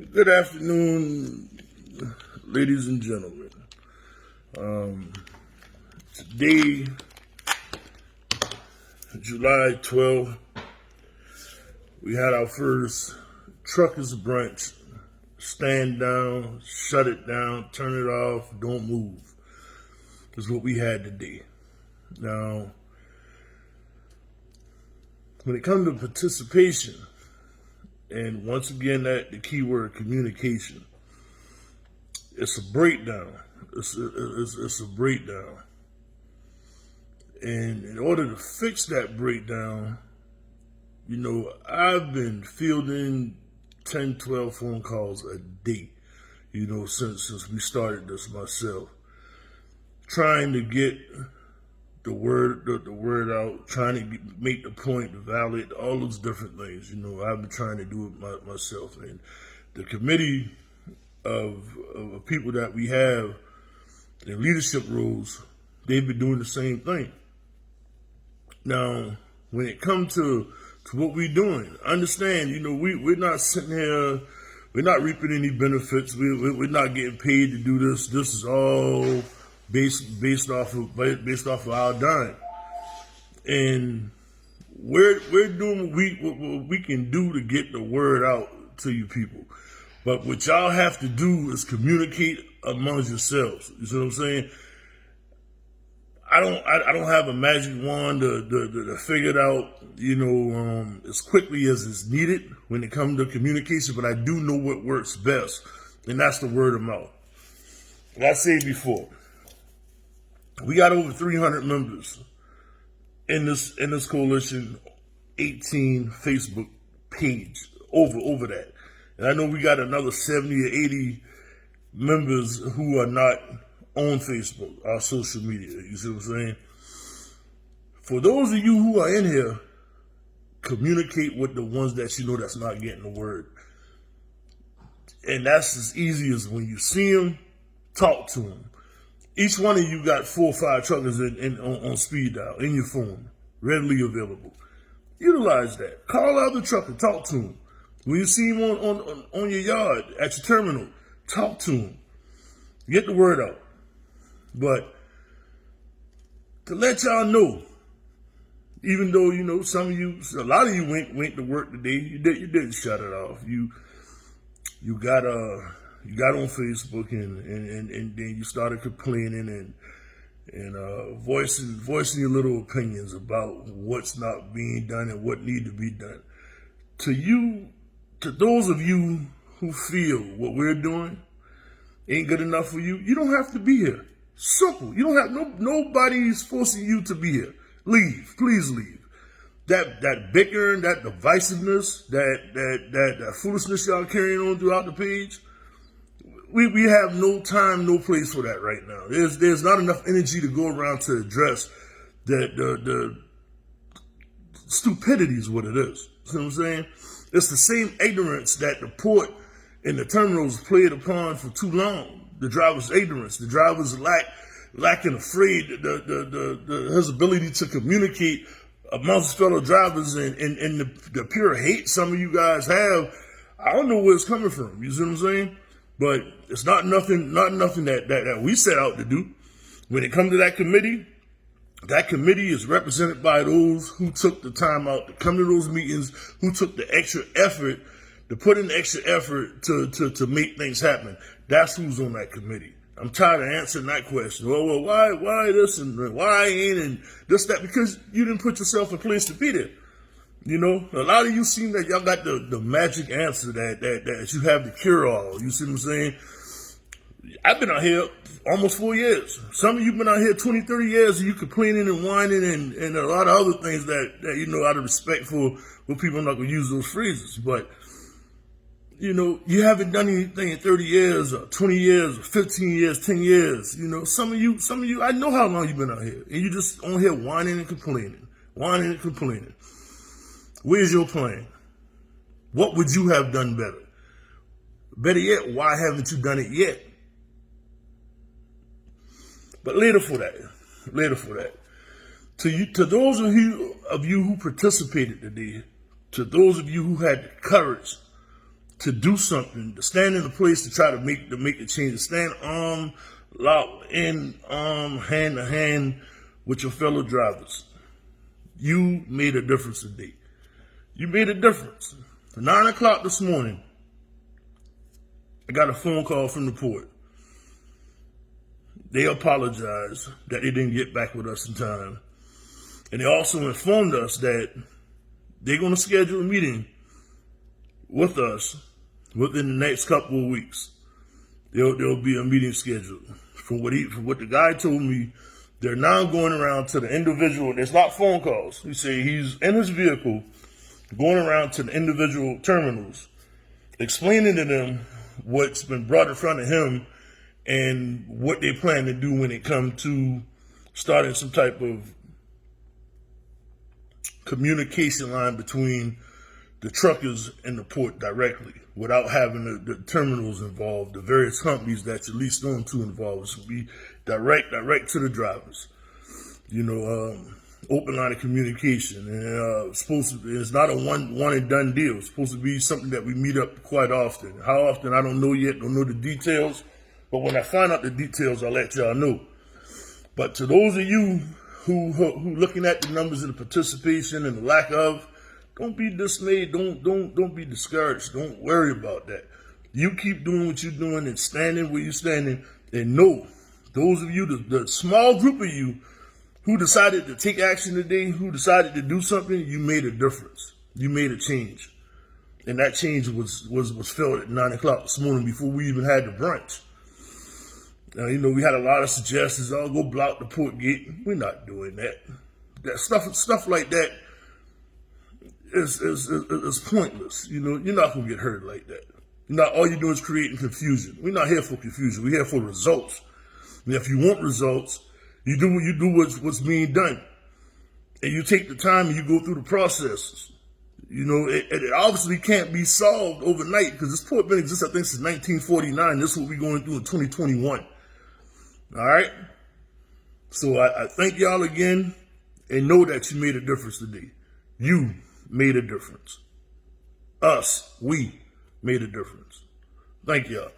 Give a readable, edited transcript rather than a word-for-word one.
Good afternoon, ladies and gentlemen. Today, July 12th, we had our first truckers brunch. Stand down, shut it down, turn it off, don't move. That's what we had today. Now, when it comes to participation, and once again, that the keyword communication, it's a breakdown. It's a breakdown. And in order to fix that breakdown, I've been fielding 10, 12 phone calls a day, since we started this myself. Trying to get the word out, trying to make the point valid, all those different things. I've been trying to do it myself. And the committee of people that we have in leadership roles, they've been doing the same thing. Now, when it comes to what we're doing, understand, we're not sitting here, we're not reaping any benefits, we're not getting paid to do this. This is all based off of our dime, and we're doing what we can do to get the word out to you people. But what y'all have to do is communicate amongst yourselves. You see what I'm saying? I don't have a magic wand to figure it out, as quickly as it's needed when it comes to communication. But I do know what works best, and that's the word of mouth. Like I said before, we got over 300 members in this coalition, 18 Facebook page over that. And I know we got another 70 or 80 members who are not on Facebook, our social media. You see what I'm saying? For those of you who are in here, communicate with the ones that that's not getting the word. And that's as easy as when you see them, talk to them. Each one of you got 4 or 5 truckers on speed dial in your phone, readily available. Utilize that. Call the other trucker, talk to him. When you see him on your yard, at your terminal, talk to him. Get the word out. But to let y'all know, even though a lot of you went to work today, you didn't shut it off. You got on Facebook and then you started complaining and voicing your little opinions about what's not being done and what need to be done. To those of you who feel what we're doing ain't good enough for you, you don't have to be here. Simple. You don't have nobody's forcing you to be here. Leave. Please leave. That bickering, that divisiveness, that foolishness y'all carrying on throughout the page, we have no time, no place for that right now. There's not enough energy to go around to address the stupidity is what it is. You know what I'm saying? It's the same ignorance that the port and the terminals played upon for too long. The driver's ignorance, the driver's lacking afraid, his ability to communicate amongst fellow drivers and the pure hate some of you guys have. I don't know where it's coming from. You see what I'm saying? But it's not nothing that we set out to do. When it comes to that committee is represented by those who took the time out to come to those meetings, who took the extra effort to put in the extra effort to make things happen. That's who's on that committee. I'm tired of answering that question. Well, why this and why ain't and this, that? Because you didn't put yourself in place to be there. A lot of you seem that y'all got the magic answer that you have the cure all. You see what I'm saying? I've been out here almost 4 years. Some of you been out here 20, 30 years, and you complaining and whining and a lot of other things that out of respect for people, I'm not going to use those phrases. But, you haven't done anything in 30 years or 20 years or 15 years, 10 years. Some of you, I know how long you've been out here. And you just on here whining and complaining. Where's your plan? What would you have done better? Better yet, why haven't you done it yet? But later for that. To those of you who participated today, to those of you who had the courage to do something, to stand in a place to try to make a change, to stand arm locked in hand to hand with your fellow drivers. You made a difference today. You made a difference. At 9 o'clock this morning, I got a phone call from the port. They apologized that they didn't get back with us in time. And they also informed us that they're going to schedule a meeting with us within the next couple of weeks. There'll be a meeting scheduled. From what the guy told me, they're now going around to the individual. It's not phone calls. He said he's in his vehicle going around to the individual terminals, explaining to them what's been brought in front of him and what they plan to do when it comes to starting some type of communication line between the truckers and the port directly without having the terminals involved, the various companies that you're leased on to involved. This will be direct to the drivers. Open line of communication. And it's not a one and done deal. It's supposed to be something that we meet up quite often. How often, I don't know yet, don't know the details. But when I find out the details, I'll let y'all know. But to those of you who looking at the numbers of the participation and the lack of, don't be dismayed. Don't be discouraged. Don't worry about that. You keep doing what you're doing and standing where you're standing. And know, those of you, the small group of you who decided to take action today, who decided to do something, you made a difference. You made a change. And that change was felt at 9 o'clock this morning before we even had the brunch. We had a lot of suggestions. I'll go block the port gate. We're not doing that. That stuff like that is pointless. You're not gonna get hurt like that. All you're doing is creating confusion. We're not here for confusion. We're here for results. And if you want results, you do what's being done, and you take the time and you go through the processes. It obviously can't be solved overnight because this port been exists, I think, since 1949. This is what we're going through in 2021. All right. So I thank y'all again, and know that you made a difference today. You made a difference. We made a difference. Thank y'all.